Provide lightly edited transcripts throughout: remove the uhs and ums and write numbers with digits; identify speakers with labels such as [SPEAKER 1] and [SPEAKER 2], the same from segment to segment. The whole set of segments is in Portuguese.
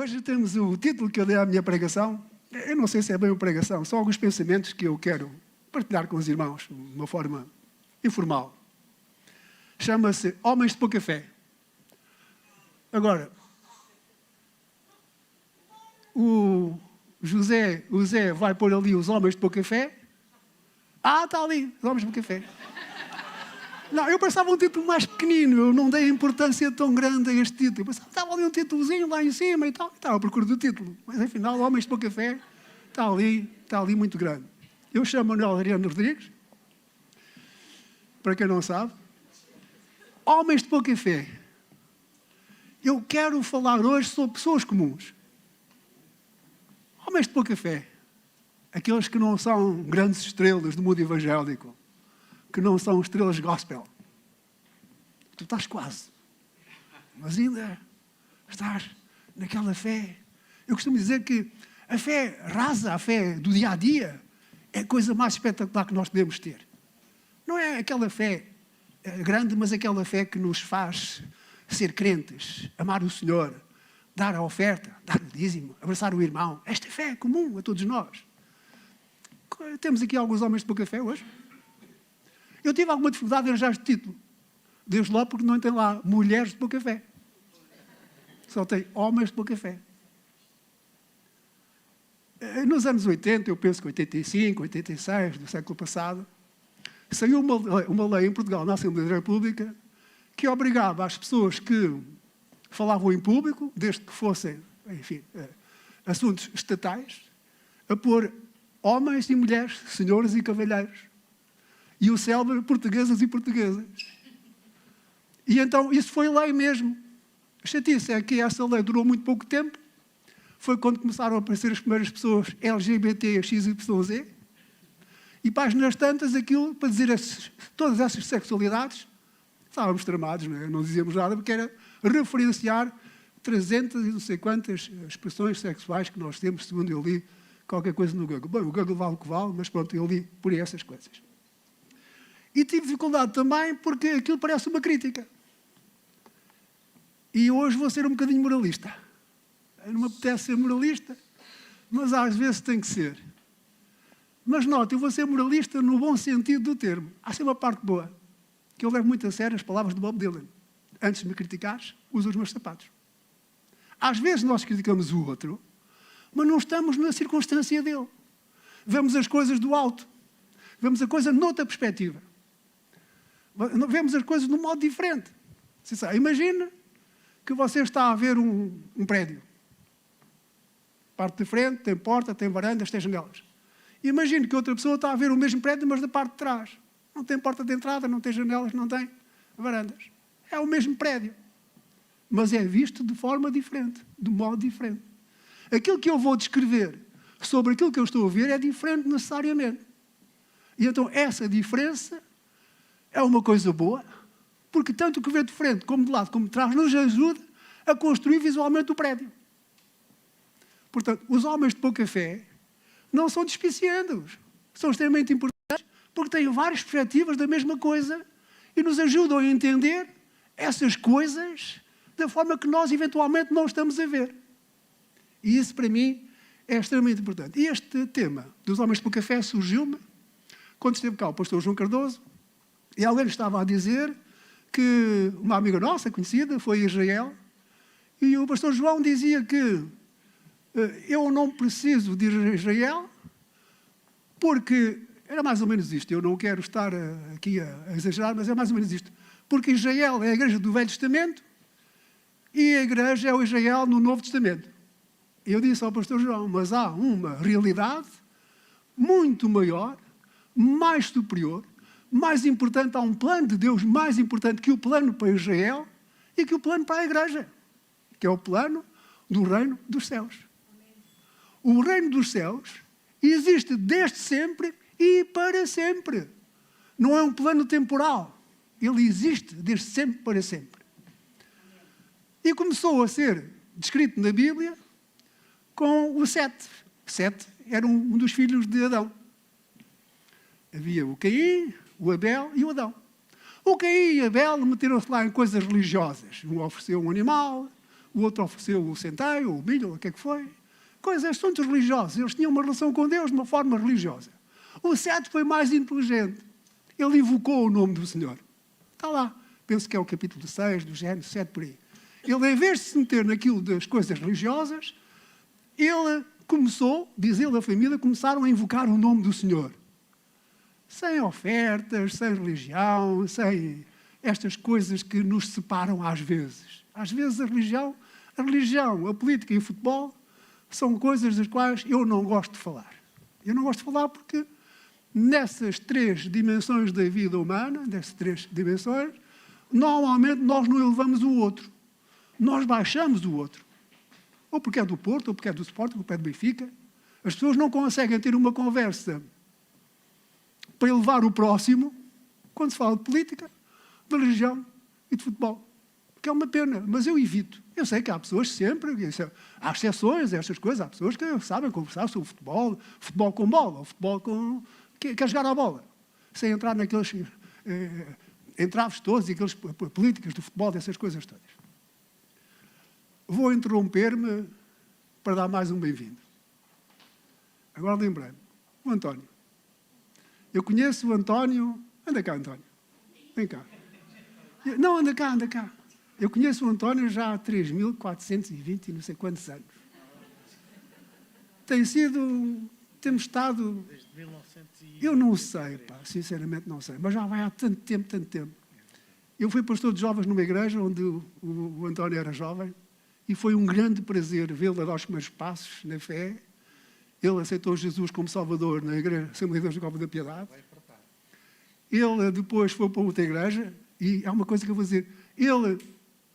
[SPEAKER 1] Hoje temos o título que eu dei à minha pregação. Eu não sei se é bem uma pregação, são alguns pensamentos que eu quero partilhar com os irmãos, de uma forma informal. Chama-se Homens de Pouca Fé. Agora, o Zé vai pôr ali os Homens de Pouca Fé. Ah, está ali, os Homens de Pouca Fé. Não, eu pensava um título mais pequenino, eu não dei importância tão grande a este título. Eu pensava, estava ali um títulozinho lá em cima e tal. Estava à procura do título. Mas, afinal, Homens de Pouca Fé está ali muito grande. Eu chamo Manuel Adriano Rodrigues, para quem não sabe. Homens de Pouca Fé. Eu quero falar hoje sobre pessoas comuns. Homens de pouca fé. Aqueles que não são grandes estrelas do mundo evangélico. Que não são estrelas gospel. Tu estás quase. Mas ainda estás naquela fé. Eu costumo dizer que a fé rasa, a fé do dia a dia, é a coisa mais espetacular que nós podemos ter. Não é aquela fé grande, mas aquela fé que nos faz ser crentes, amar o Senhor, dar a oferta, dar o dízimo, abraçar o irmão. Esta fé é comum a todos nós. Temos aqui alguns homens de pouca fé hoje. Eu tive alguma dificuldade em arranjar este título. Desde logo porque não tem lá mulheres de pouca fé. Só tem homens de pouca fé. Nos anos 80, eu penso que 85, 86, do século passado, saiu uma lei em Portugal, na Assembleia da República, que obrigava as pessoas que falavam em público, desde que fossem, enfim, assuntos estatais, a pôr homens e mulheres, senhores e cavalheiros. E o célebre portuguesas e portuguesas. E então isso foi lei mesmo. A chatice é que essa lei durou muito pouco tempo. Foi quando começaram a aparecer as primeiras pessoas LGBT, XYZ. E páginas tantas, aquilo, para dizer todas essas sexualidades, estávamos tramados, não dizíamos nada, porque era referenciar 300 e não sei quantas expressões sexuais que nós temos, segundo eu li qualquer coisa no Google. Bom, o Google vale o que vale, mas pronto, eu li por aí essas coisas. E tive dificuldade também porque aquilo parece uma crítica. E hoje vou ser um bocadinho moralista. Não me apetece ser moralista, mas às vezes tem que ser. Mas note, eu vou ser moralista no bom sentido do termo. Há sempre uma parte boa, que eu levo muito a sério as palavras de Bob Dylan. Antes de me criticares, usa os meus sapatos. Às vezes nós criticamos o outro, mas não estamos na circunstância dele. Vemos as coisas do alto. Vemos a coisa noutra perspectiva. Vemos as coisas de um modo diferente. Imagina que você está a ver um prédio. Parte de frente, tem porta, tem varandas, tem janelas. Imagine que outra pessoa está a ver o mesmo prédio, mas da parte de trás. Não tem porta de entrada, não tem janelas, não tem varandas. É o mesmo prédio. Mas é visto de forma diferente, de modo diferente. Aquilo que eu vou descrever sobre aquilo que eu estou a ver é diferente necessariamente. E então essa diferença é uma coisa boa, porque tanto o que vê de frente, como de lado, como de trás, nos ajuda a construir visualmente o prédio. Portanto, os homens de pouca fé não são despiciendos. São extremamente importantes porque têm várias perspectivas da mesma coisa e nos ajudam a entender essas coisas da forma que nós eventualmente não estamos a ver. E isso, para mim, é extremamente importante. E este tema dos homens de pouca fé surgiu-me quando esteve cá o pastor João Cardoso e alguém estava a dizer que uma amiga nossa, conhecida, foi a Israel, e o pastor João dizia que eu não preciso de ir a Israel porque era mais ou menos isto. Eu não quero estar aqui a exagerar, mas é mais ou menos isto. Porque Israel é a igreja do Velho Testamento e a igreja é o Israel no Novo Testamento. Eu disse ao pastor João, mas há uma realidade muito maior, mais superior, mais importante, há um plano de Deus mais importante que o plano para Israel e que o plano para a igreja, que é o plano do reino dos céus. O reino dos céus existe desde sempre e para sempre. Não é um plano temporal. Ele existe desde sempre para sempre. E começou a ser descrito na Bíblia com o Sete. Sete era um dos filhos de Adão. Havia o Caim, o Abel e o Adão. O Caim e Abel meteram-se lá em coisas religiosas. Um ofereceu um animal, o outro ofereceu o centeio, ou o milho, ou o que é que foi. Coisas, assuntos religiosos. Eles tinham uma relação com Deus de uma forma religiosa. O 7 foi mais inteligente. Ele invocou o nome do Senhor. Está lá. Penso que é o capítulo 6 do Gênesis 7, por aí. Ele, em vez de se meter naquilo das coisas religiosas, ele começou, diz ele, a família, começaram a invocar o nome do Senhor. Sem ofertas, sem religião, sem estas coisas que nos separam às vezes. Às vezes a religião, a política e o futebol são coisas das quais eu não gosto de falar. Eu não gosto de falar porque nessas 3 dimensões da vida humana, nessas 3 dimensões, normalmente nós não elevamos o outro. Nós baixamos o outro. Ou porque é do Porto, ou porque é do Sporting, ou porque é do Benfica. As pessoas não conseguem ter uma conversa para elevar o próximo quando se fala de política, de religião e de futebol. Que é uma pena, mas eu evito. Eu sei que há pessoas sempre, há exceções a estas coisas, há pessoas que sabem conversar sobre futebol, futebol com bola, ou futebol com... quer jogar a bola, sem entrar naqueles entraves todos e aquelas políticas do futebol, dessas coisas todas. Vou interromper-me para dar mais um bem-vindo. Agora lembrei-me, o António. Eu conheço o António... Anda cá, António. Vem cá. Não, anda cá, anda cá. Eu conheço o António já há 3.420 e não sei quantos anos. Temos estado...
[SPEAKER 2] Desde 1900
[SPEAKER 1] Eu não sei, pá, sinceramente não sei, mas já vai há tanto tempo, tanto tempo. Eu fui pastor de jovens numa igreja onde o António era jovem e foi um grande prazer vê-lo a dar os primeiros passos na fé. Ele aceitou Jesus como Salvador na igreja Assembleia de Deus do Cabo da Piedade. Ele depois foi para outra igreja e há uma coisa que eu vou dizer. Ele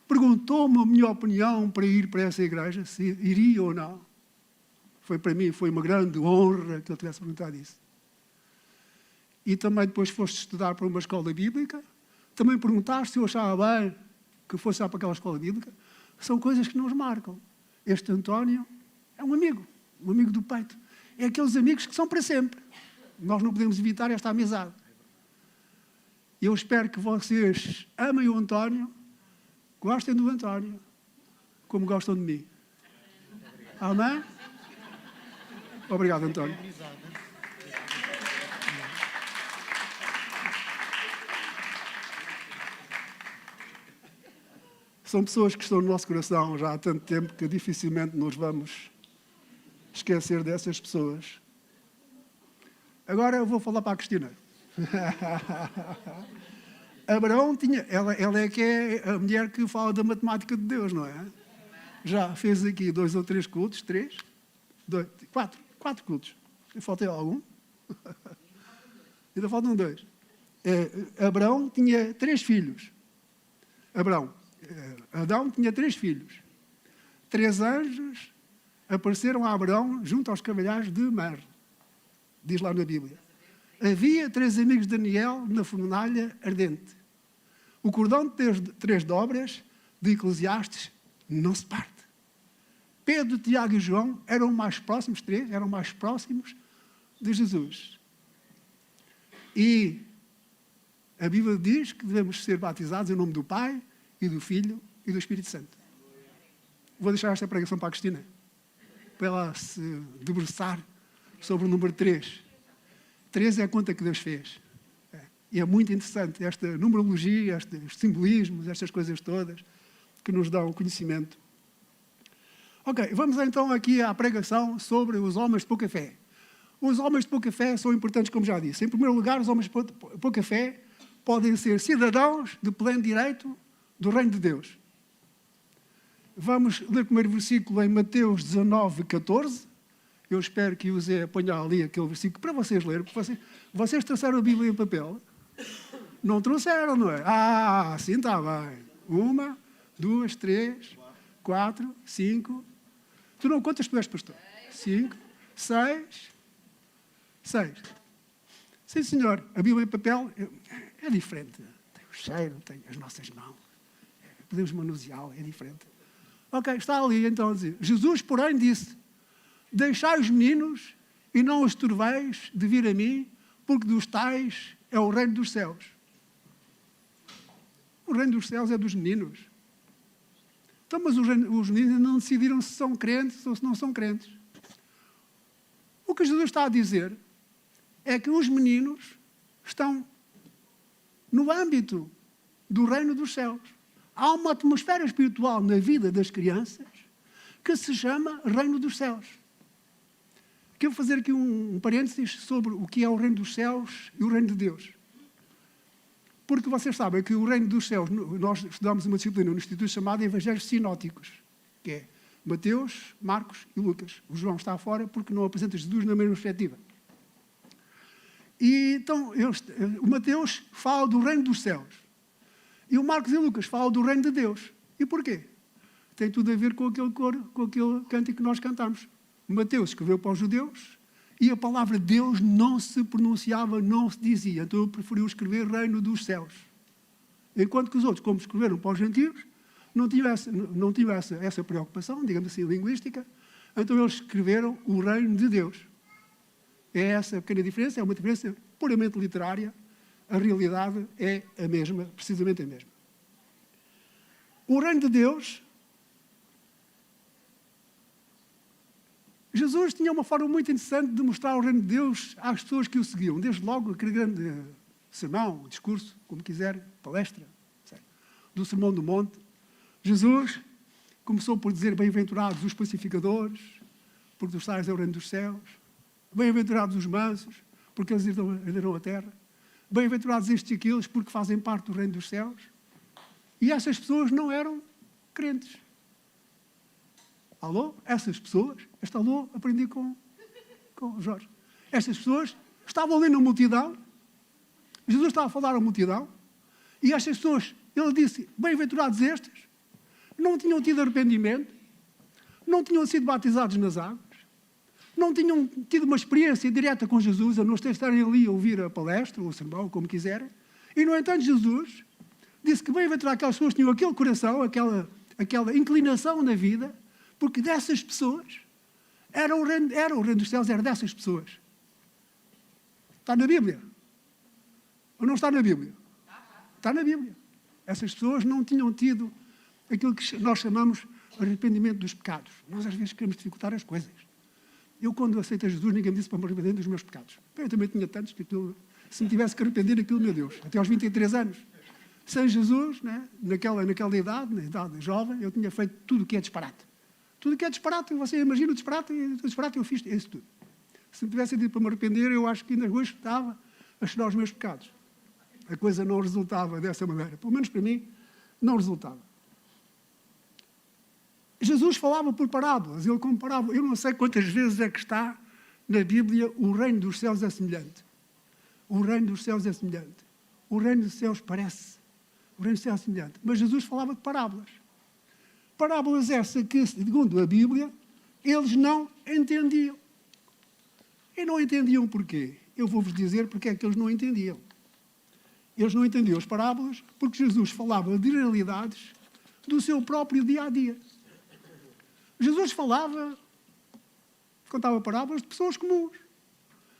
[SPEAKER 1] perguntou-me a minha opinião para ir para essa igreja, se iria ou não. Foi para mim, foi uma grande honra que ele tivesse perguntado isso. E também depois foste estudar para uma escola bíblica. Também perguntaste se eu achava bem que fosse lá para aquela escola bíblica. São coisas que nos marcam. Este António é um amigo do peito. É aqueles amigos que são para sempre. Nós não podemos evitar esta amizade. Eu espero que vocês amem o António, gostem do António, como gostam de mim. Amém? Obrigado, António. São pessoas que estão no nosso coração já há tanto tempo que dificilmente nos vamos esquecer dessas pessoas. Agora eu vou falar para a Cristina. Abraão tinha... Ela é que é a mulher que fala da matemática de Deus, não é? Já fez aqui 2 ou 3 cultos, 3? 4 cultos. Faltei algum? Ainda faltam 2. Abraão tinha 3 filhos. Adão tinha 3 filhos. 3 anjos apareceram a Abraão junto aos carvalhais de Mamre. Diz lá na Bíblia. Havia 3 amigos de Daniel na fornalha ardente. O cordão de 3 dobras de Eclesiastes não se parte. Pedro, Tiago e João eram mais próximos, 3, eram mais próximos de Jesus. E a Bíblia diz que devemos ser batizados em nome do Pai, e do Filho e do Espírito Santo. Vou deixar esta pregação para a Cristina, para ela se debruçar sobre o número 3. 3 é a conta que Deus fez. E é muito interessante esta numerologia, estes simbolismos, estas coisas todas que nos dão conhecimento. Ok, vamos então aqui à pregação sobre os homens de pouca fé. Os homens de pouca fé são importantes, como já disse. Em primeiro lugar, os homens de pouca fé podem ser cidadãos de pleno direito do reino de Deus. Vamos ler o primeiro versículo em Mateus 19, 14. Eu espero que o Zé ponha ali aquele versículo para vocês lerem, porque vocês trouxeram a Bíblia em papel. Não trouxeram, não é? Ah, sim, está bem. 1, 2, 3, 4, 5. Tu não contas, tu és pastor. 5, 6. Sim, senhor. A Bíblia em papel é diferente. Tem o cheiro, tem as nossas mãos. Podemos manuseá-la, é diferente. Ok, está ali então a dizer. Jesus, porém, disse: deixai os meninos e não os turbeis de vir a mim, porque dos tais é o reino dos céus. O reino dos céus é dos meninos. Então, mas os meninos não decidiram se são crentes ou se não são crentes. O que Jesus está a dizer é que os meninos estão no âmbito do reino dos céus. Há uma atmosfera espiritual na vida das crianças que se chama reino dos céus. Quero fazer aqui um parênteses sobre o que é o reino dos céus e o reino de Deus. Porque vocês sabem que o reino dos céus, nós estudamos uma disciplina no Instituto chamada Evangelhos Sinóticos, que é Mateus, Marcos e Lucas. O João está fora porque não apresenta Jesus na mesma perspectiva. E então, o Mateus fala do reino dos céus. E o Marcos e o Lucas falam do reino de Deus. E porquê? Tem tudo a ver com aquele coro, com aquele cântico que nós cantamos. Mateus escreveu para os judeus e a palavra Deus não se pronunciava, não se dizia. Então eu preferi escrever reino dos céus. Enquanto que os outros, como escreveram para os gentios, não tinham essa preocupação, digamos assim, linguística. Então eles escreveram o reino de Deus. É essa pequena diferença, é uma diferença puramente literária. A realidade é a mesma, precisamente a mesma. O reino de Deus, Jesus tinha uma forma muito interessante de mostrar o reino de Deus às pessoas que o seguiam. Desde logo, aquele grande sermão, discurso, como quiser, palestra, do Sermão do Monte. Jesus começou por dizer: bem-aventurados os pacificadores, porque dos tais é o reino dos céus. Bem-aventurados os mansos, porque eles herdarão a terra. Bem-aventurados estes e aqueles, porque fazem parte do reino dos céus. E essas pessoas não eram crentes. Alô? Essas pessoas, este alô aprendi com o Jorge. Essas pessoas estavam ali na multidão, Jesus estava a falar à multidão, e estas pessoas, ele disse: bem-aventurados estes, não tinham tido arrependimento, não tinham sido batizados nas águas, não tinham tido uma experiência direta com Jesus, a não estarem ali a ouvir a palestra, ou o sermão, como quiserem. E, no entanto, Jesus disse que bem-aventurados aquelas pessoas que tinham aquele coração, aquela inclinação na vida, porque dessas pessoas, era o reino dos céus, era dessas pessoas. Está na Bíblia? Ou não está na Bíblia? Está na Bíblia. Essas pessoas não tinham tido aquilo que nós chamamos arrependimento dos pecados. Nós, às vezes, queremos dificultar as coisas. Eu, quando aceitei Jesus, ninguém me disse para me arrepender dos meus pecados. Eu também tinha tantos que aquilo, se me tivesse que arrepender daquilo, meu Deus, até aos 23 anos. Sem Jesus, né, naquela idade, na idade jovem, eu tinha feito tudo o que é disparate. Tudo o que é disparate, você imagina o disparate eu fiz isso tudo. Se me tivesse dito para me arrepender, eu acho que ainda hoje estava a chorar os meus pecados. A coisa não resultava dessa maneira. Pelo menos para mim, não resultava. Jesus falava por parábolas, ele comparava. Eu não sei quantas vezes é que está na Bíblia: o reino dos céus é semelhante. O reino dos céus é semelhante. O reino dos céus parece. O reino dos céus é semelhante. Mas Jesus falava de parábolas. Parábolas essas que, segundo a Bíblia, eles não entendiam. E não entendiam porquê? Eu vou-vos dizer porque é que eles não entendiam. Eles não entendiam as parábolas porque Jesus falava de realidades do seu próprio dia-a-dia. Jesus contava parábolas de pessoas comuns,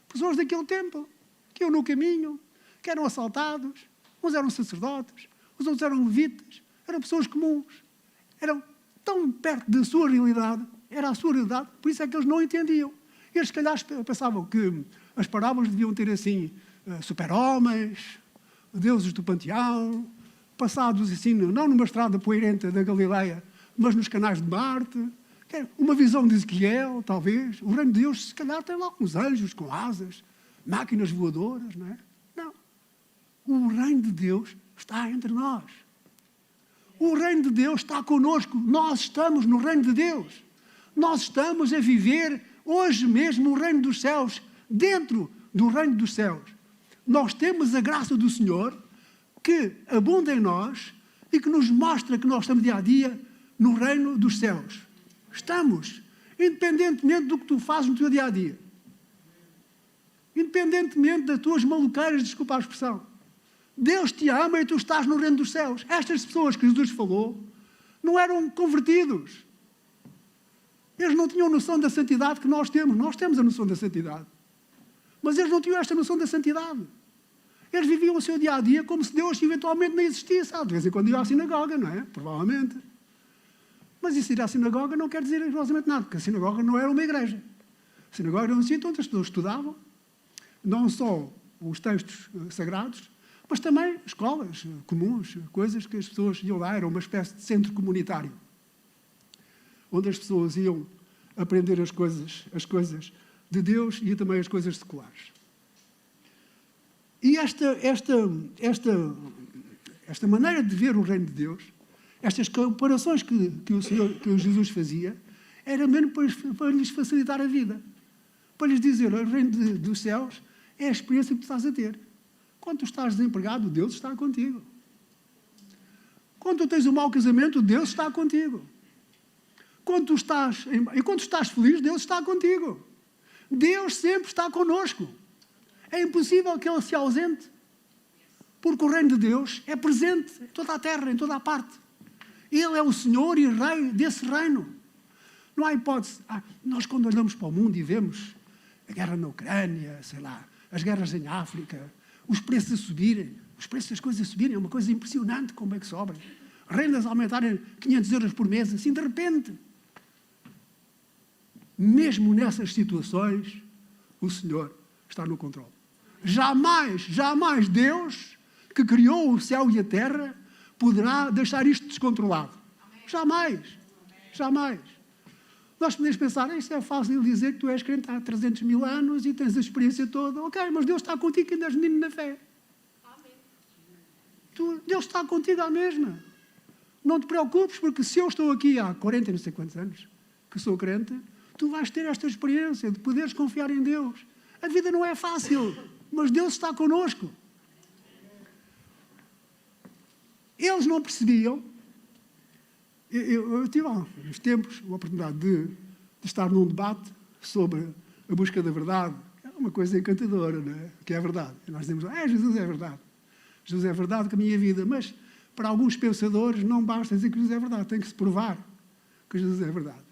[SPEAKER 1] pessoas daquele tempo, que iam no caminho, que eram assaltados, uns eram sacerdotes, os outros eram levitas, eram pessoas comuns, eram tão perto da sua realidade, era a sua realidade, por isso é que eles não entendiam. Eles, se calhar, pensavam que as parábolas deviam ter, assim, super-homens, deuses do panteão, passados, assim, não numa estrada poeirenta da Galileia, mas nos canais de Marte. Uma visão de Ezequiel, talvez. O reino de Deus, se calhar, tem lá uns anjos com asas, máquinas voadoras, não é? Não. O reino de Deus está entre nós. O reino de Deus está connosco. Nós estamos no reino de Deus. Nós estamos a viver hoje mesmo o reino dos céus, dentro do reino dos céus. Nós temos a graça do Senhor que abunda em nós e que nos mostra que nós estamos dia a dia no reino dos céus. Estamos, independentemente do que tu fazes no teu dia-a-dia. Independentemente das tuas maluqueiras, desculpa a expressão. Deus te ama e tu estás no reino dos céus. Estas pessoas que Jesus falou não eram convertidos. Eles não tinham noção da santidade que nós temos. Nós temos a noção da santidade. Mas eles não tinham esta noção da santidade. Eles viviam o seu dia-a-dia como se Deus eventualmente não existisse. De vez em quando iam à sinagoga, não é? Provavelmente. Mas isso ir à sinagoga não quer dizer rigorosamente nada, porque a sinagoga não era uma igreja. A sinagoga era um sítio onde as pessoas estudavam, não só os textos sagrados, mas também escolas comuns, coisas que as pessoas iam lá, era uma espécie de centro comunitário, onde as pessoas iam aprender as coisas de Deus e também as coisas seculares. E esta maneira de ver o reino de Deus, estas comparações que o Jesus fazia, era mesmo para lhes facilitar a vida. Para lhes dizer, o reino dos céus é a experiência que tu estás a ter. Quando tu estás desempregado, Deus está contigo. Quando tu tens um mau casamento, Deus está contigo. Quando tu estás feliz, Deus está contigo. Deus sempre está connosco. É impossível que Ele se ausente. Porque o reino de Deus é presente em toda a terra, em toda a parte. Ele é o Senhor e Rei desse reino. Não há hipótese. Nós, quando olhamos para o mundo e vemos a guerra na Ucrânia, sei lá, as guerras em África, os preços a subirem, os preços das coisas a subirem, é uma coisa impressionante como é que sobem. Rendas a aumentarem 500 euros por mês, assim de repente. Mesmo nessas situações, o Senhor está no controle. Jamais Deus, que criou o céu e a terra, poderá deixar isto descontrolado. Jamais. Nós podemos pensar, isto é fácil dizer que tu és crente há 300 mil anos e tens a experiência toda. Ok, mas Deus está contigo que ainda és menino na fé. Deus está contigo à mesma. Não te preocupes, porque se eu estou aqui há 40 não sei quantos anos, que sou crente, tu vais ter esta experiência de poderes confiar em Deus. A vida não é fácil, mas Deus está connosco. Eles não percebiam. Eu tive há uns tempos a oportunidade de estar num debate sobre a busca da verdade. É uma coisa encantadora, não é? Que é a verdade. E nós dizemos, Jesus é verdade. Jesus é verdade com a minha vida. Mas para alguns pensadores não basta dizer que Jesus é verdade. Tem que se provar que Jesus é verdade.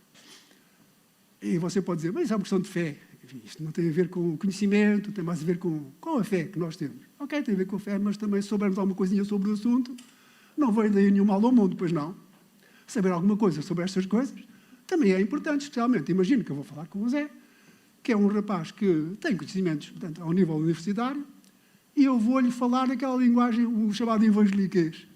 [SPEAKER 1] E você pode dizer, mas isso é uma questão de fé. Isto não tem a ver com o conhecimento, tem mais a ver com a fé que nós temos. Ok, tem a ver com a fé, mas também se soubermos alguma coisinha sobre o assunto, não veio daí nenhum mal ao mundo, pois não. Saber alguma coisa sobre estas coisas também é importante, especialmente. Imagino que eu vou falar com o Zé, que é um rapaz que tem conhecimentos, portanto, ao nível universitário, e eu vou-lhe falar daquela linguagem, o chamado evangeliquez.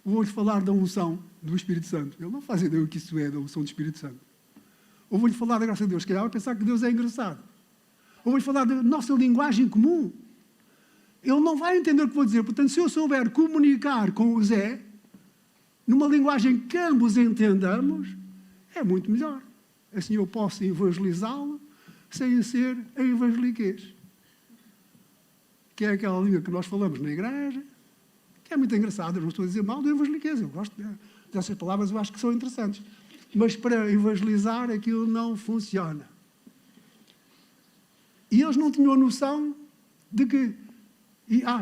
[SPEAKER 1] Vou-lhe falar da unção do Espírito Santo. Ele não faz ideia o que isso é, da unção do Espírito Santo. Ou vou-lhe falar da graça de Deus, que ele vai pensar que Deus é engraçado. Ou vou-lhe falar da nossa linguagem comum. Ele não vai entender o que vou dizer. Portanto, se eu souber comunicar com o Zé, numa linguagem que ambos entendamos, é muito melhor. Assim eu posso evangelizá-lo sem ser a evangeliquez. Que é aquela língua que nós falamos na igreja, que é muito engraçada. Eu não estou a dizer mal do evangeliquez. Eu gosto dessas palavras, eu acho que são interessantes. Mas para evangelizar aquilo não funciona. E eles não tinham a noção de que...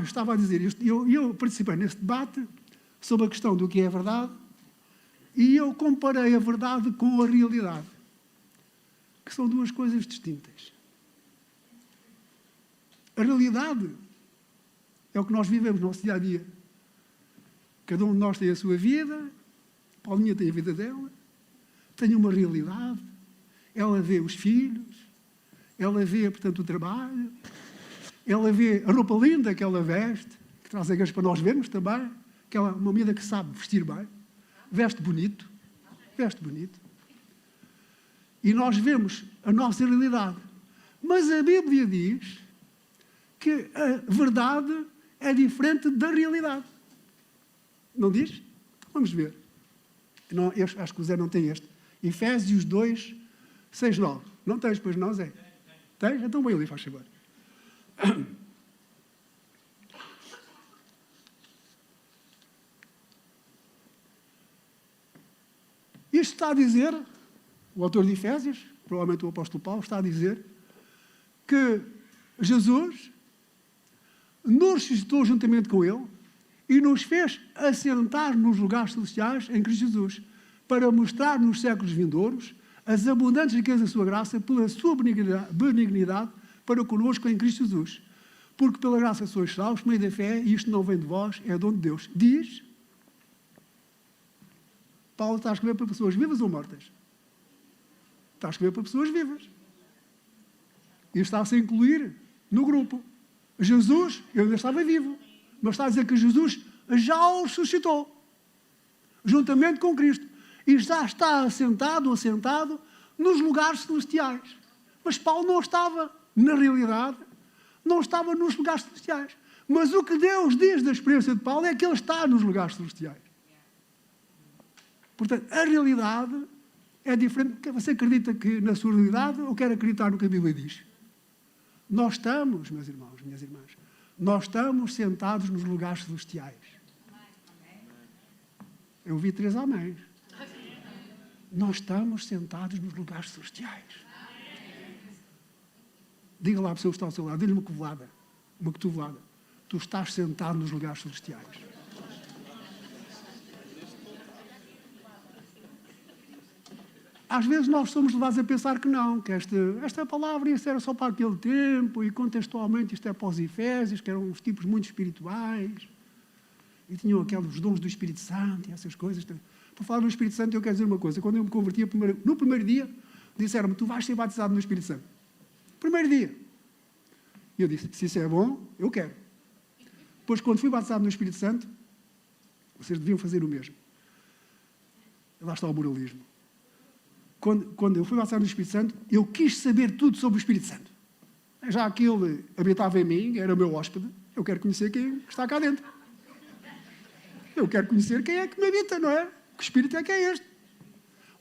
[SPEAKER 1] estava a dizer isto. Eu participei nesse debate sobre a questão do que é a verdade e eu comparei a verdade com a realidade, que são duas coisas distintas. A realidade é o que nós vivemos no nosso dia-a-dia. Cada um de nós tem a sua vida, a Paulinha tem a vida dela, tem uma realidade, ela vê os filhos, ela vê, portanto, o trabalho, ela vê a roupa linda que ela veste, que traz a igreja para nós vermos também, que é uma menina que sabe vestir bem, veste bonito. E nós vemos a nossa realidade. Mas a Bíblia diz que a verdade é diferente da realidade. Não diz? Então vamos ver. Não, acho que o Zé não tem este. Efésios 2, 6, 9. Não tens, pois não, Zé? Tens? Então vai ali, faz favor. Isto está a dizer, o autor de Efésios, provavelmente o apóstolo Paulo, está a dizer que Jesus nos suscitou juntamente com ele e nos fez assentar nos lugares celestiais em Cristo Jesus, para mostrar nos séculos vindouros as abundantes riquezas da sua graça pela sua benignidade para conosco em Cristo Jesus. Porque pela graça sois salvos, por meio da fé, e isto não vem de vós, é dom de Deus. Diz Paulo está a escrever para pessoas vivas ou mortas? Está a escrever para pessoas vivas. E está-se a incluir no grupo. Jesus, ele ainda estava vivo, mas está a dizer que Jesus já o ressuscitou, juntamente com Cristo. E já está assentado nos lugares celestiais. Mas Paulo não estava, na realidade, não estava nos lugares celestiais. Mas o que Deus diz da experiência de Paulo é que ele está nos lugares celestiais. Portanto, a realidade é diferente. Você acredita que na sua realidade ou quer acreditar no que a Bíblia diz? Nós estamos, meus irmãos, minhas irmãs, nós estamos sentados nos lugares celestiais. Eu ouvi 3 améns. Nós estamos sentados nos lugares celestiais. Diga lá a pessoa que está ao seu lado, dê-lhe uma cotovelada. Tu estás sentado nos lugares celestiais. Às vezes nós somos levados a pensar que não, que esta palavra isso era só para aquele tempo e contextualmente isto é para os Efésios, que eram uns tipos muito espirituais e tinham aqueles dons do Espírito Santo e essas coisas. Por falar no Espírito Santo, eu quero dizer uma coisa. Quando eu me converti, no primeiro dia, disseram-me, tu vais ser batizado no Espírito Santo. Primeiro dia. E eu disse, se isso é bom, eu quero. Depois, quando fui batizado no Espírito Santo, vocês deviam fazer o mesmo. Lá está o moralismo. Quando eu fui batizado no Espírito Santo, eu quis saber tudo sobre o Espírito Santo. Já que ele habitava em mim, era o meu hóspede, eu quero conhecer quem está cá dentro. Eu quero conhecer quem é que me habita, não é? Que espírito é que é este?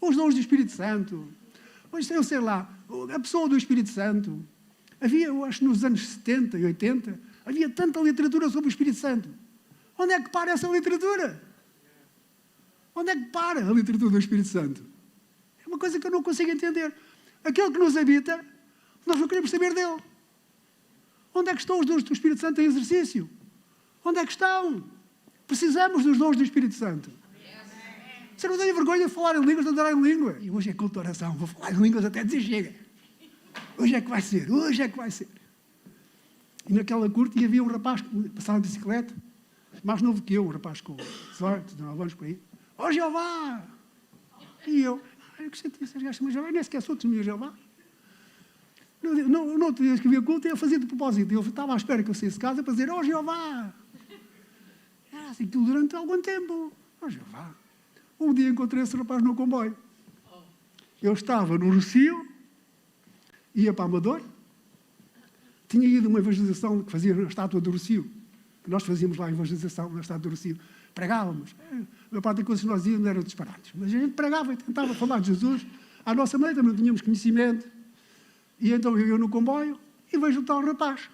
[SPEAKER 1] Os dons do Espírito Santo. Hoje, eu sei lá, a pessoa do Espírito Santo. Havia, eu acho, nos anos 70 e 80, havia tanta literatura sobre o Espírito Santo. Onde é que para essa literatura? Onde é que para a literatura do Espírito Santo? É uma coisa que eu não consigo entender. Aquele que nos habita, nós não queremos saber dele. Onde é que estão os dons do Espírito Santo em exercício? Onde é que estão? Precisamos dos dons do Espírito Santo. Você não tem vergonha de falar em línguas, de adorar em língua. E hoje é culto de oração, vou falar em línguas até dizer chega. Hoje é que vai ser, hoje é que vai ser. E naquela curta havia um rapaz que passava de bicicleta, mais novo que eu, um rapaz com 18, 19 anos por aí. Ó Jeová! E eu que senti essas gastas, mas Jeová, nem sequer sou testemunha de Jeová. Não tinha que havia culto e eu fazia de propósito. Eu estava à espera que eu saísse de casa para dizer, ó Jeová! Era assim aquilo durante algum tempo. Ó Jeová! Um dia encontrei esse rapaz no comboio. Eu estava no Rocio, ia para Amador, tinha ido a uma evangelização que fazia na estátua do Rocio. Nós fazíamos lá a evangelização na estátua do Rocio. Pregávamos. A parte das coisas que nós íamos eram disparates. Mas a gente pregava e tentava falar de Jesus. À nossa maneira também não tínhamos conhecimento. E então eu no comboio e vejo o tal rapaz,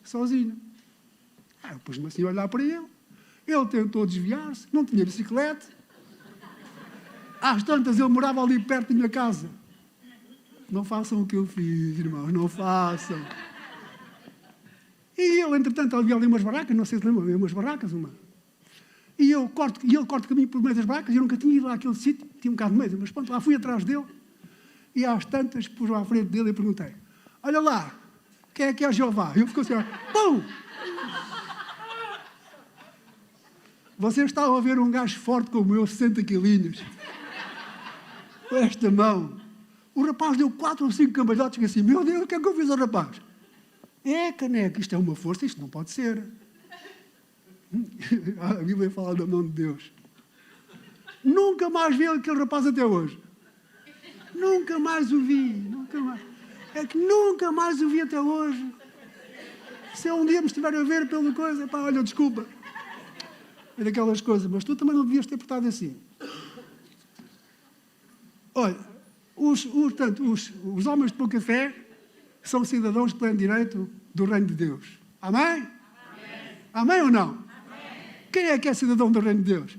[SPEAKER 1] sozinho. Eu pus-me assim a olhar para ele. Ele tentou desviar-se, não tinha bicicleta. Às tantas, ele morava ali perto da minha casa. Não façam o que eu fiz, irmãos, não façam. E ele, entretanto, havia ali umas barracas, não sei se lembram, havia umas barracas, uma. E ele corta o caminho por meio das barracas, eu nunca tinha ido lá àquele sítio, tinha um bocado de medo, mas pronto, lá fui atrás dele, e às tantas, pus lá à frente dele e perguntei, olha lá, quem é que é Jeová? E ele ficou assim, pum! Vocês estavam a ver um gajo forte como eu, 60 quilinhos, com esta mão. O rapaz deu 4 ou 5 cambalhotas e assim, meu Deus, o que é que eu fiz ao rapaz? Caneco, isto é uma força, isto não pode ser. A Bíblia fala da mão de Deus. Nunca mais vi aquele rapaz até hoje. Nunca mais o vi, nunca mais. É que nunca mais o vi até hoje. Se um dia me estiver a ver pela coisa, pá, olha, desculpa. É daquelas coisas, mas tu também não devias ter portado assim. Olha, os homens de pouca fé são cidadãos de pleno direito do reino de Deus. Amém? Amém, Amém ou não? Amém. Quem é que é cidadão do reino de Deus?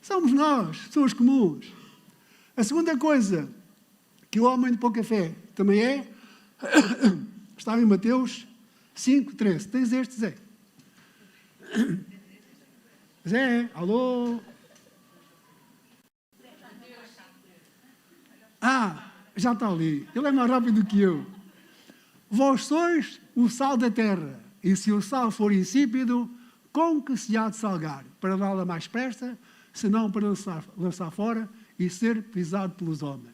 [SPEAKER 1] Somos nós, pessoas comuns. A segunda coisa que o homem de pouca fé também é, está em Mateus 5:13. Tens este, Zé? Zé, alô? Já está ali. Ele é mais rápido que eu. Vós sois o sal da terra, e se o sal for insípido, com que se há de salgar? Para nada mais presta, senão para lançar fora e ser pisado pelos homens.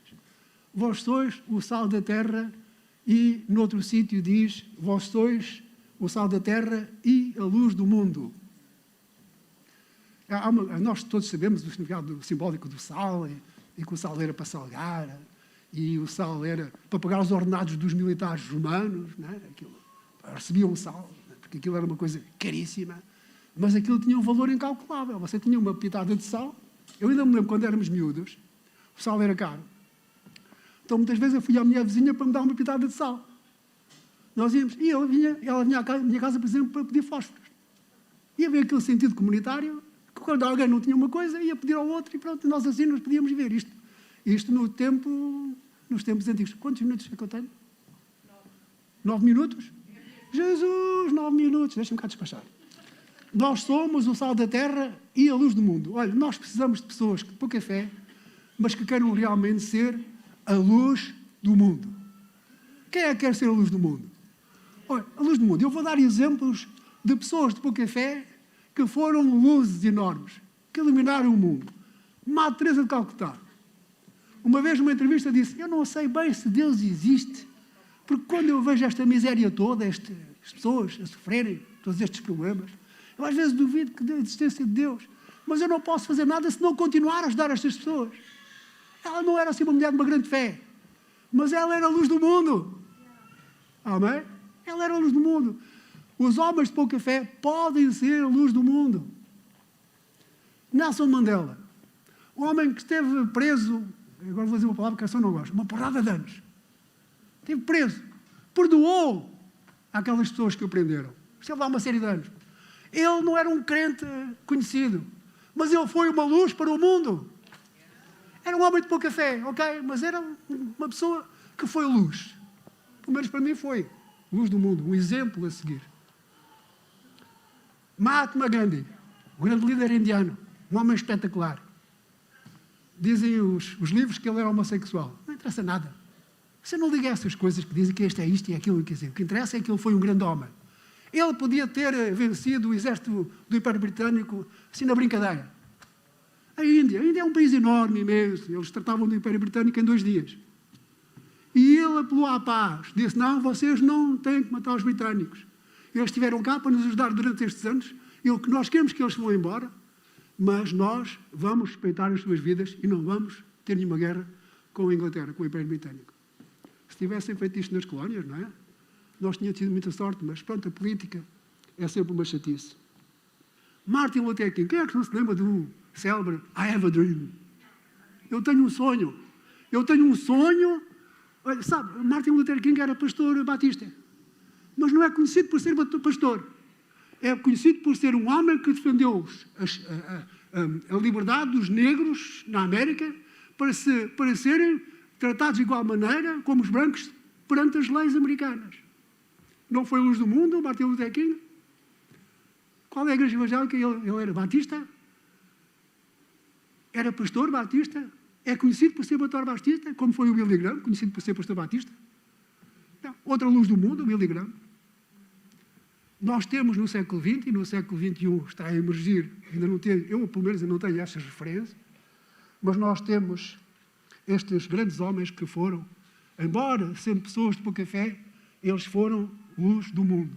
[SPEAKER 1] Vós sois o sal da terra, e noutro sítio diz, vós sois o sal da terra e a luz do mundo. Nós todos sabemos o significado simbólico do sal, e que o sal era para salgar, e o sal era para pagar os ordenados dos militares romanos, né? Recebiam sal, porque aquilo era uma coisa caríssima, mas aquilo tinha um valor incalculável. Você tinha uma pitada de sal, eu ainda me lembro quando éramos miúdos, o sal era caro. Então, muitas vezes eu fui à minha vizinha para me dar uma pitada de sal. Nós íamos, e ela vinha à minha casa, por exemplo, para pedir fósforos. E havia aquele sentido comunitário, que quando alguém não tinha uma coisa, ia pedir ao outro, e pronto, nós assim nos podíamos ver isto. Isto nos tempos antigos. Quantos minutos é que eu tenho? 9 minutos? Jesus, 9 minutos, deixa-me cá despachar. Nós somos o sal da terra e a luz do mundo. Olha, nós precisamos de pessoas de pouca fé, mas que queiram realmente ser a luz do mundo. Quem é que quer ser a luz do mundo? Olha, a luz do mundo. Eu vou dar exemplos de pessoas de pouca fé que foram luzes enormes, que iluminaram o mundo. Madre Teresa de Calcutá. Uma vez, numa entrevista, disse, eu não sei bem se Deus existe, porque quando eu vejo esta miséria toda, estas pessoas a sofrerem todos estes problemas, eu às vezes duvido da existência de Deus, mas eu não posso fazer nada se não continuar a ajudar estas pessoas. Ela não era assim uma mulher de uma grande fé, mas ela era a luz do mundo. Amém? Ela era a luz do mundo. Os homens de pouca fé podem ser a luz do mundo. Nelson Mandela, o homem que esteve preso, agora vou dizer uma palavra que eu só não gosto, uma porrada de anos. Esteve preso. Perdoou aquelas pessoas que o prenderam. Esteve lá uma série de anos. Ele não era um crente conhecido, mas ele foi uma luz para o mundo. Era um homem de pouca fé, ok? Mas era uma pessoa que foi luz. Pelo menos para mim foi. Luz do mundo, um exemplo a seguir. Mahatma Gandhi, o grande líder indiano, um homem espetacular. Dizem os livros que ele era homossexual. Não interessa nada. Você não liga a essas coisas que dizem que este é isto e aquilo. Quer dizer, o que interessa é que ele foi um grande homem. Ele podia ter vencido o exército do Império Britânico assim na brincadeira. A Índia é um país enorme, imenso. Eles tratavam do Império Britânico em 2 dias. E ele apelou à paz. Disse, não, vocês não têm que matar os britânicos. Eles estiveram cá para nos ajudar durante estes anos. Nós queremos que eles vão embora, mas nós vamos respeitar as suas vidas e não vamos ter nenhuma guerra com a Inglaterra, com o Império Britânico. Se tivessem feito isto nas colónias, não é? Nós tínhamos tido muita sorte, mas pronto, a política é sempre uma chatice. Martin Luther King, quem é que não se lembra do célebre I have a dream? Eu tenho um sonho. Eu tenho um sonho. Olha, sabe, Martin Luther King era pastor batista, mas não é conhecido por ser pastor. É conhecido por ser um homem que defendeu a liberdade dos negros na América para serem tratados de igual maneira como os brancos perante as leis americanas. Não foi a luz do mundo, Martin Luther King? Qual é a igreja evangélica? Ele era batista? Era pastor batista? É conhecido por ser pastor batista, como foi o Billy Graham, conhecido por ser pastor batista? Não. Outra luz do mundo, o Billy Graham. Nós temos no século XX e no século XXI está a emergir, eu pelo menos não tenho estas referências, mas nós temos estes grandes homens que foram, embora sendo pessoas de pouca fé, eles foram luz do mundo.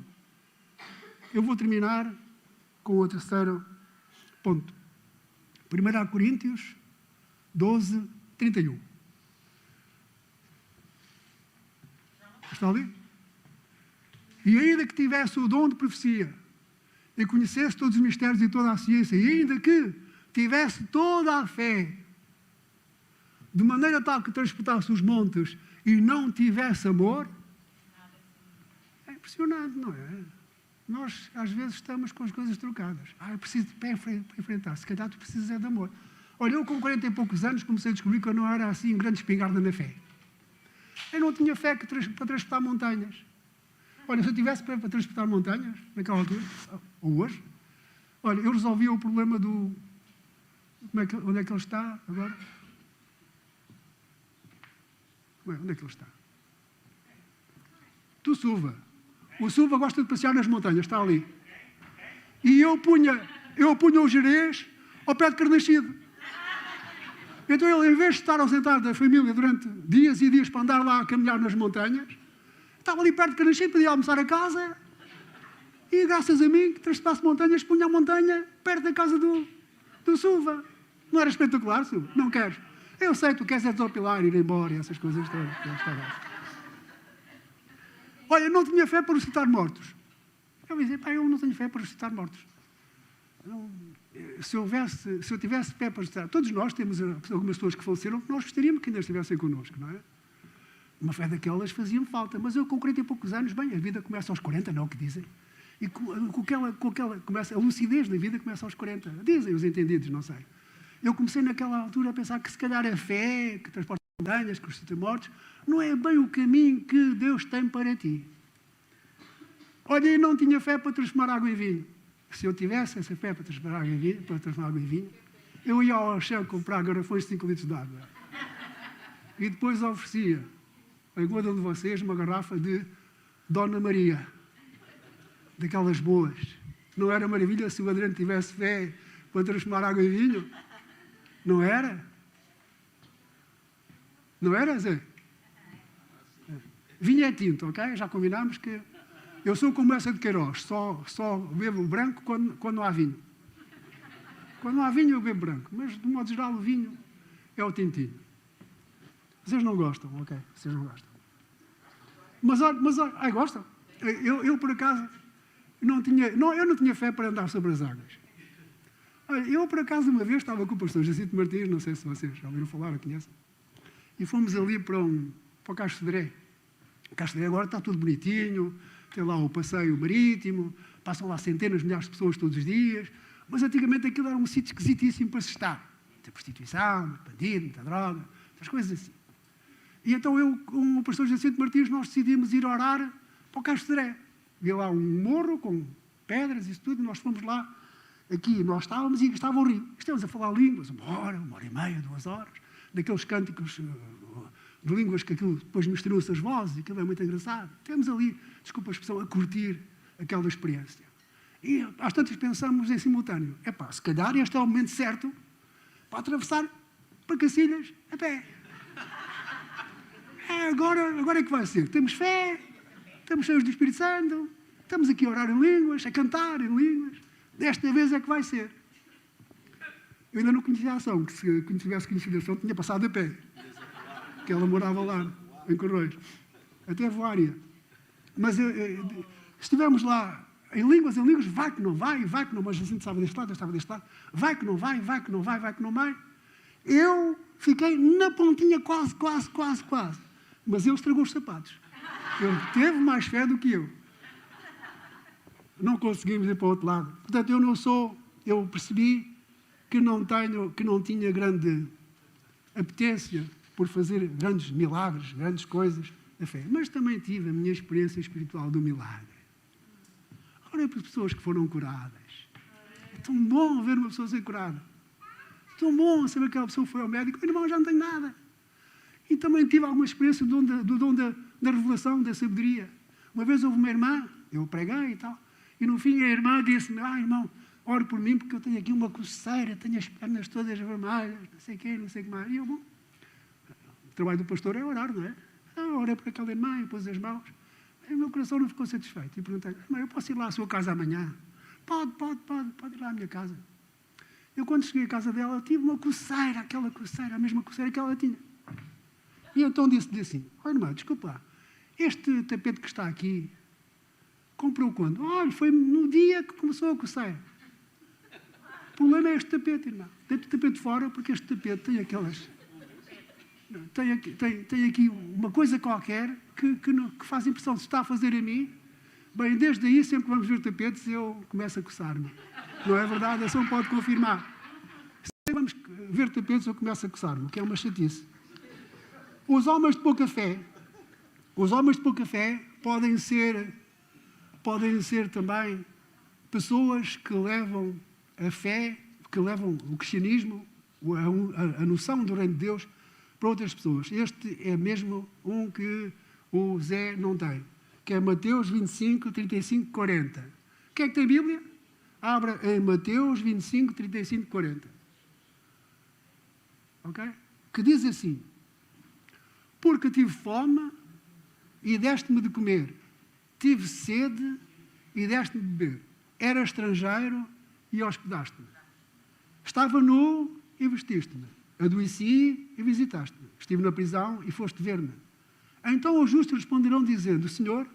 [SPEAKER 1] Eu vou terminar com o terceiro ponto. 1 Coríntios 12, 31. Está ali? E ainda que tivesse o dom de profecia, e conhecesse todos os mistérios e toda a ciência, e ainda que tivesse toda a fé, de maneira tal que transportasse os montes e não tivesse amor, é impressionante, não é? Nós, às vezes, estamos com as coisas trocadas. Eu preciso de pé para enfrentar. Se calhar tu precisas é de amor. Olha, eu com 40 e poucos anos comecei a descobrir que eu não era assim um grande espingarda na fé. Eu não tinha fé para transportar montanhas. Olha, se eu tivesse para transportar montanhas, naquela altura, ou hoje, olha, eu resolvi o problema do... Onde é que ele está agora? Onde é que ele está? Do Suva. O Suva gosta de passear nas montanhas, está ali. E eu punha o Jerez ao pé de Carnaxide. Então ele, em vez de estar ausentado da família durante dias e dias para andar lá a caminhar nas montanhas, estava ali perto de Carnaxide, podia almoçar a casa e, graças a mim, que traspasse montanhas, punha a montanha perto da casa do Silva. Não era espetacular, Silva? Não queres? Eu sei, tu queres é desopilar, ir embora, essas coisas todas. Olha, não tinha fé para ressuscitar mortos. Eu dizia, pá, eu não tenho fé para ressuscitar mortos. Não, se eu tivesse fé para ressuscitar... Todos nós temos algumas pessoas que faleceram que nós gostaríamos que ainda estivessem connosco, não é? Uma fé daquelas fazia-me falta. Mas eu, com 40 e poucos anos, bem, a vida começa aos 40, não é o que dizem? E a lucidez da vida começa aos 40. Dizem os entendidos, não sei. Eu comecei naquela altura a pensar que se calhar a fé, que transporta montanhas, que ressuscita mortos, não é bem o caminho que Deus tem para ti. Olha, eu não tinha fé para transformar água em vinho. Se eu tivesse essa fé para transformar água em vinho, eu ia ao chão comprar garrafões de 5 litros de água. E depois oferecia a cada um de vocês uma garrafa de Dona Maria. Daquelas boas. Não era maravilha se o Adriano tivesse fé para transformar água em vinho? Não era? Não era, Zé? Vinho é tinto, ok? Já combinámos que eu sou como essa de Queiroz, só bebo branco quando não há vinho. Quando não há vinho eu bebo branco, mas de modo geral o vinho é o tintinho. Vocês não gostam, ok? Vocês não gostam. Mas gostam? Eu por acaso eu não tinha fé para andar sobre as águas. Olha, eu por acaso uma vez estava com o pastor Jacinto Martins, não sei se vocês já ouviram falar ou conhecem, e fomos ali para o Castro Sodré. O Castro Sodré agora está tudo bonitinho, tem lá o passeio marítimo, passam lá centenas de milhares de pessoas todos os dias, mas antigamente aquilo era um sítio esquisitíssimo para se estar. Muita prostituição, muito bandido, muita droga, essas coisas assim. E então eu, com o pastor Jacinto Martins, nós decidimos ir orar para o Castro Sodré. Havia lá um morro com pedras e isso tudo, e nós fomos lá. Aqui nós estávamos e estava o rio. Estávamos a falar línguas, uma hora e meia, 2 horas, daqueles cânticos de línguas que aquilo depois misturou-se as vozes, e aquilo é muito engraçado. Temos ali, desculpa a expressão, a curtir aquela experiência. E às tantas pensamos em simultâneo, se calhar este é o momento certo para atravessar para Cacilhas a pé. Agora é que vai ser. Temos fé, estamos cheios do Espírito Santo, estamos aqui a orar em línguas, a cantar em línguas. Desta vez é que vai ser. Eu ainda não conhecia a ação, que se tivesse conhecido a ação, tinha passado a pé. Que ela morava lá, em Correios. Até voaria. Mas estivemos lá em línguas, vai que não vai, mas a gente estava deste lado, vai que não vai, vai que não vai. Eu fiquei na pontinha quase. Mas ele estragou os sapatos. Ele teve mais fé do que eu. Não conseguimos ir para o outro lado. Portanto, eu percebi que não tinha grande apetência por fazer grandes milagres, grandes coisas da fé. Mas também tive a minha experiência espiritual do milagre. Olha para as pessoas que foram curadas. É tão bom ver uma pessoa ser curada. É tão bom saber que aquela pessoa foi ao médico. Irmão, já não tenho nada. E também tive alguma experiência do dom da revelação, da sabedoria. Uma vez houve uma irmã, eu preguei e tal, e no fim a irmã disse-me, irmão, ore por mim porque eu tenho aqui uma coceira, tenho as pernas todas vermelhas, não sei o que mais. E eu, bom, o trabalho do pastor é orar, não é? Eu orei por aquela irmã e pus as mãos. E o meu coração não ficou satisfeito. E perguntei, irmã, eu posso ir lá à sua casa amanhã? Pode ir lá à minha casa. Eu, quando cheguei à casa dela, tive uma coceira, aquela coceira, a mesma coceira que ela tinha. E então disse-lhe assim, irmã, desculpa lá, este tapete que está aqui, comprou quando? Olha, foi no dia que começou a coceira. O problema é este tapete, irmão. Deite o tapete fora, porque este tapete tem aquelas... Tem aqui uma coisa qualquer que faz impressão. Se está a fazer a mim, bem, desde aí, sempre que vamos ver tapetes, eu começo a coçar-me. Não é verdade? A ação pode confirmar. Se vamos ver tapetes, eu começo a coçar-me, que é uma chatice. Os homens de pouca fé podem ser também pessoas que levam a fé, que levam o cristianismo, a noção do reino de Deus para outras pessoas. Este é mesmo um que o Zé não tem, que é Mateus 25, 35, 40. Quem é que tem Bíblia? Abra em Mateus 25, 35, 40. ok? Que diz assim: porque tive fome e deste-me de comer, tive sede e deste-me de beber, era estrangeiro e hospedaste-me, estava nu e vestiste-me, adoeci e visitaste-me, estive na prisão e foste ver-me. Então os justos responderão dizendo: Senhor,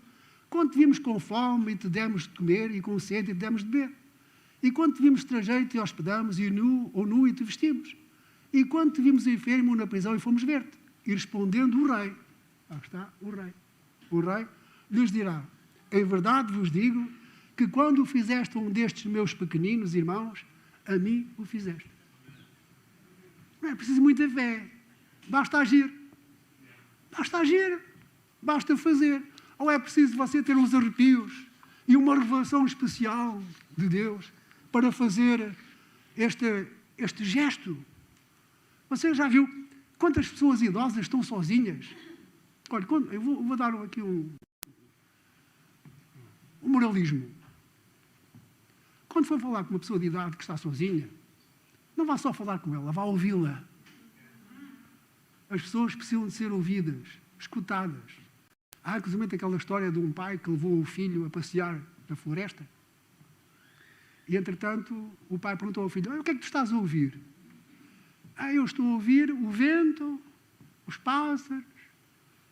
[SPEAKER 1] quando te vimos com fome e te demos de comer, e com sede e te demos de beber? E quando te vimos estrangeiro e te hospedamos, e nu e te vestimos? E quando te vimos enfermo na prisão e fomos ver-te? E respondendo o rei, lá está o rei lhes dirá: em verdade vos digo que quando o fizeste a um destes meus pequeninos irmãos, a mim o fizeste. Não é preciso muita fé, basta agir. Basta agir, basta fazer. Ou é preciso você ter uns arrepios e uma revelação especial de Deus para fazer este gesto? Você já viu quantas pessoas idosas estão sozinhas? Olha, eu vou dar aqui um moralismo. Quando for falar com uma pessoa de idade que está sozinha, não vá só falar com ela, vá ouvi-la. As pessoas precisam de ser ouvidas, escutadas. Há, inclusive, aquela história de um pai que levou o filho a passear na floresta. E, entretanto, o pai perguntou ao filho: o que é que tu estás a ouvir? Eu estou a ouvir o vento, os pássaros,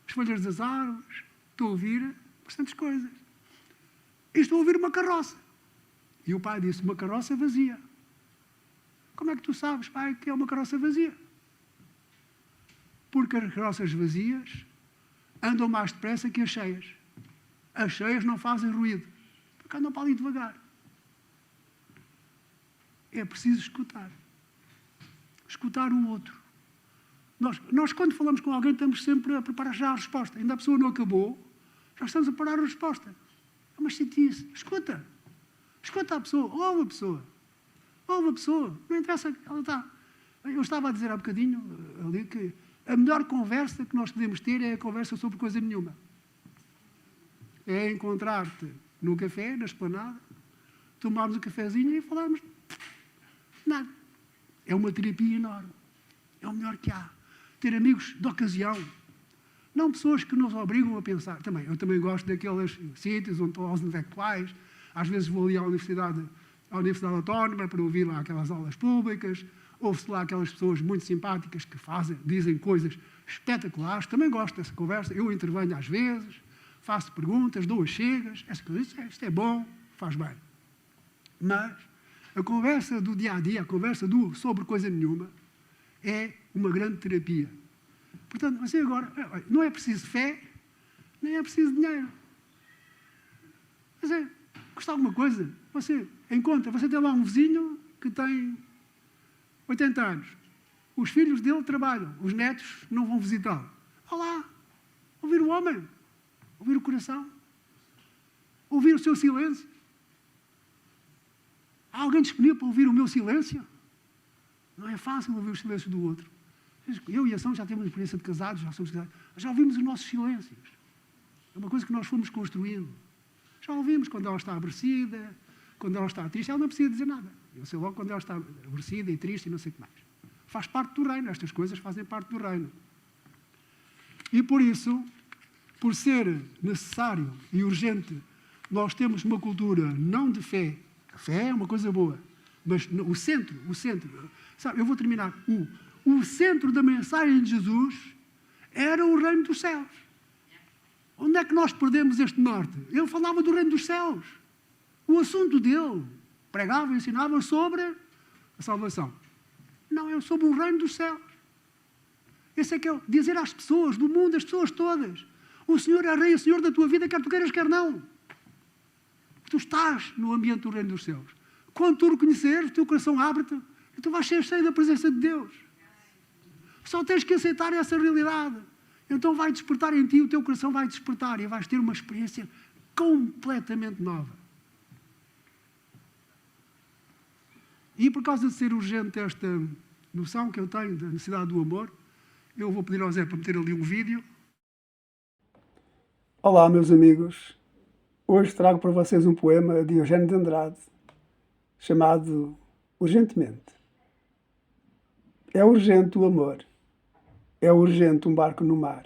[SPEAKER 1] as folhas das árvores. Estou a ouvir bastantes coisas. E estou a ouvir uma carroça. E o pai disse: uma carroça vazia. Como é que tu sabes, pai, que é uma carroça vazia? Porque as carroças vazias andam mais depressa que as cheias. As cheias não fazem ruído, porque andam para ali devagar. É preciso escutar. Escutar o outro. Nós, quando falamos com alguém, estamos sempre a preparar já a resposta. Ainda a pessoa não acabou, já estamos a preparar a resposta. É uma chatice. Escuta. Escuta a pessoa. Ouve a pessoa. Ouve a pessoa. Não interessa. Ela está. Eu estava a dizer há bocadinho ali que a melhor conversa que nós podemos ter é a conversa sobre coisa nenhuma. É encontrar-te no café, na esplanada, tomarmos um cafezinho e falarmos nada. É uma terapia enorme. É o melhor que há. Ter amigos de ocasião. Não pessoas que nos obrigam a pensar. Eu também gosto daqueles sítios onde estão aos intelectuais. Às vezes vou ali à Universidade Autónoma para ouvir lá aquelas aulas públicas. Ouve-se lá aquelas pessoas muito simpáticas que dizem coisas espetaculares. Também gosto dessa conversa. Eu intervenho às vezes, faço perguntas, dou as chegas. Isto é bom, faz bem. Mas a conversa do dia-a-dia, a conversa sobre coisa nenhuma, é uma grande terapia. Portanto, você agora, não é preciso fé, nem é preciso dinheiro. Mas custa alguma coisa. Você tem lá um vizinho que tem 80 anos. Os filhos dele trabalham, os netos não vão visitá-lo. Vá lá, ouvir o homem, ouvir o coração, ouvir o seu silêncio. Há alguém disponível para ouvir o meu silêncio? Não é fácil ouvir o silêncio do outro. Eu e a São já temos experiência de casados, já ouvimos os nossos silêncios. É uma coisa que nós fomos construindo. Já ouvimos quando ela está aborrecida, quando ela está triste, ela não precisa dizer nada. Eu sei logo quando ela está aborrecida e triste e não sei o que mais. Faz parte do reino, estas coisas fazem parte do reino. E por isso, por ser necessário e urgente, nós temos uma cultura não de fé. A fé é uma coisa boa, mas o centro, sabe, eu vou terminar. O centro da mensagem de Jesus era o reino dos céus. Onde é que nós perdemos este norte? Ele falava do reino dos céus. O assunto dele, pregava e ensinava sobre a salvação. Não, é sobre o reino dos céus. Esse é que é dizer às pessoas do mundo, às pessoas todas: o Senhor é Rei, o Senhor da tua vida, quer tu queiras, quer não. Tu estás no ambiente do reino dos céus. Quando tu reconheceres, o teu coração abre-te e tu vais ser cheio da presença de Deus. Só tens que aceitar essa realidade. Então vai despertar em ti, o teu coração vai despertar e vais ter uma experiência completamente nova. E por causa de ser urgente esta noção que eu tenho da necessidade do amor, eu vou pedir ao Zé para meter ali um vídeo. Olá, meus amigos. Hoje trago para vocês um poema de Eugênio de Andrade, chamado Urgentemente. É urgente o amor. É urgente um barco no mar.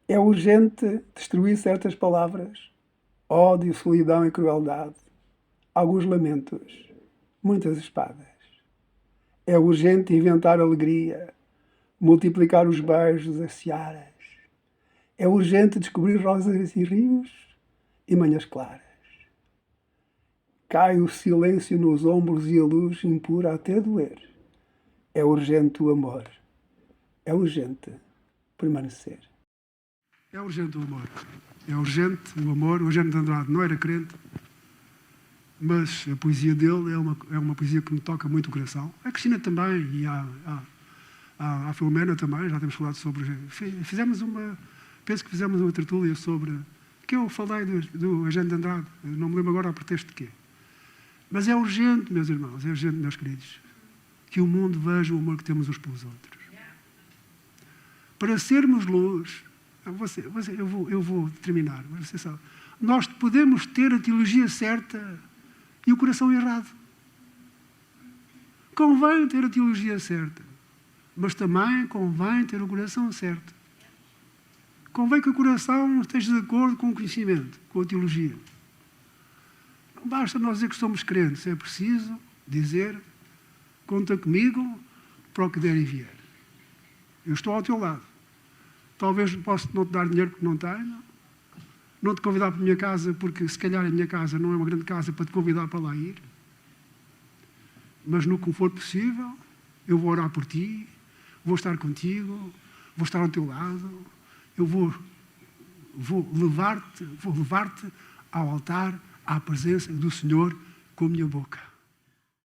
[SPEAKER 1] É urgente destruir certas palavras, ódio, solidão e crueldade, alguns lamentos, muitas espadas. É urgente inventar alegria, multiplicar os beijos, as searas. É urgente descobrir rosas e rios e manhãs claras. Cai o silêncio nos ombros e a luz impura até doer. É urgente o amor. É urgente permanecer. É urgente o amor. É urgente o amor. O Eugênio de Andrade não era crente, mas a poesia dele é uma poesia que me toca muito o coração. A Cristina também, e a Filomena também, já temos falado sobre... Penso que fizemos uma tertúlia sobre... que eu falei do Eugênio de Andrade, não me lembro agora a pretexto de quê. Mas é urgente, meus irmãos, é urgente, meus queridos, que o mundo veja o amor que temos uns pelos outros. Para sermos luz... Eu vou terminar, mas você sabe. Nós podemos ter a teologia certa e o coração errado. Convém ter a teologia certa, mas também convém ter o coração certo. Convém que o coração esteja de acordo com o conhecimento, com a teologia. Não basta nós dizer que somos crentes, é preciso dizer: conta comigo para o que der e vier. Eu estou ao teu lado. Talvez possa não te dar dinheiro porque não tenho, não te convidar para a minha casa porque se calhar a minha casa não é uma grande casa para te convidar para lá ir. Mas no que for possível, eu vou orar por ti, vou estar contigo, vou estar ao teu lado, eu vou levar-te ao altar, à presença do Senhor com a minha boca.